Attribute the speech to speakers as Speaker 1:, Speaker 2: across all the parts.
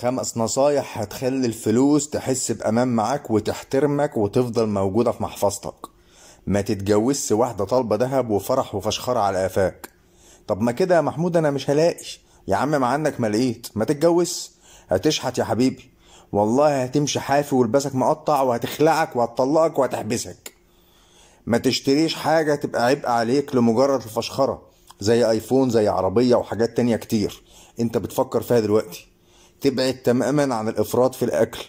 Speaker 1: 5 نصايح هتخلي الفلوس تحس بأمان معاك وتحترمك وتفضل موجودة في محفظتك. ما تتجوزش واحدة طالبة دهب وفرح وفشخرة على قفاك. طب ما كده يا محمود انا مش هلاقي. يا عم مع انك ما لقيت ما تتجوز. هتشحت يا حبيبي، والله هتمشي حافي ولباسك مقطع وهتخلعك وهتطلقك وهتحبسك. ما تشتريش حاجة تبقى عبء عليك لمجرد الفشخرة، زي ايفون زي عربية وحاجات تانية كتير انت بتفكر فيها دلوقتي. تبعد تماما عن الافراط في الاكل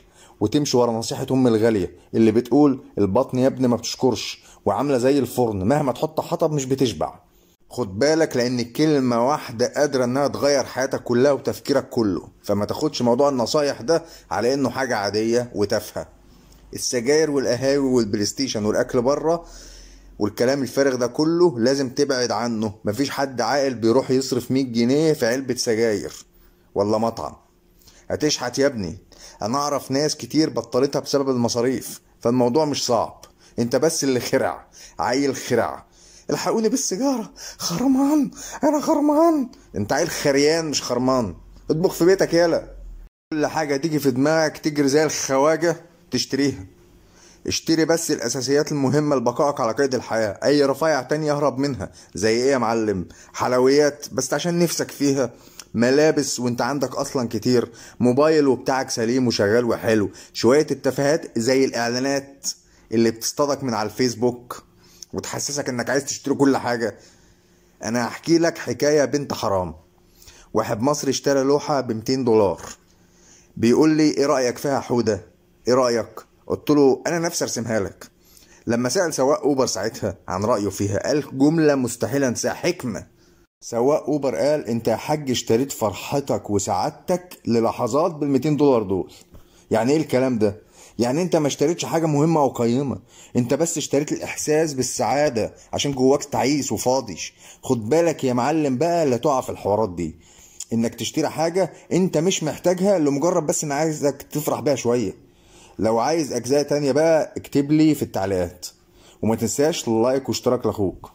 Speaker 1: وتمشي ورا نصيحة ام الغالية اللي بتقول البطن يا ابني ما بتشكرش، وعاملة زي الفرن مهما تحط حطب مش بتشبع. خد بالك لان كلمة واحدة قادرة انها تغير حياتك كلها وتفكيرك كله، فما تاخدش موضوع النصايح ده على انه حاجة عادية وتافهة. السجاير والقهاوي والبلايستيشن والاكل بره والكلام الفارغ ده كله لازم تبعد عنه. مفيش حد عاقل بيروح يصرف 100 جنيه في علبة سجاير ولا مطعم. هتشحت يا ابني، انا اعرف ناس كتير بطلتها بسبب المصاريف، فالموضوع مش صعب، انت بس اللي خرع، عيل خرع. الحقوني بالسيجاره، خرمان، انا خرمان. انت عيل خريان مش خرمان. اطبخ في بيتك يالا. كل حاجه تيجي في دماغك تجري زي الخواجه تشتريها. اشتري بس الاساسيات المهمه لبقائك على قيد الحياه. اي رفايع تانية اهرب منها. زي ايه يا معلم؟ حلويات بس عشان نفسك فيها، ملابس وانت عندك اصلا كتير، موبايل وبتاعك سليم وشغال وحلو، شويه التفاهات زي الاعلانات اللي بتصطادك من على الفيسبوك وتحسسك انك عايز تشتري كل حاجه. انا هحكي لك حكايه بنت حرام. واحد مصري اشترى لوحه ب$200، بيقول لي ايه رايك فيها حوده؟ ايه رايك؟ قلت له انا نفسي ارسمها لك. لما سأل سواق اوبر ساعتها عن رأيه فيها قال جملة مستحيل انساها، حكمة. سواق اوبر قال انت يا حاج اشتريت فرحتك وسعادتك للحظات بال$200 دول. يعني ايه الكلام ده؟ يعني انت ما اشتريتش حاجة مهمة او قيمة، انت بس اشتريت الاحساس بالسعادة عشان جواك تعيس وفاضيش. خد بالك يا معلم بقى لا تقع في الحوارات دي، انك تشتري حاجة انت مش محتاجها لمجرد بس ان عايزك تفرح بيها شوية. لو عايز اجزاء تانية بقى اكتب لي في التعليقات، وما تنساش لايك واشتراك لاخوك.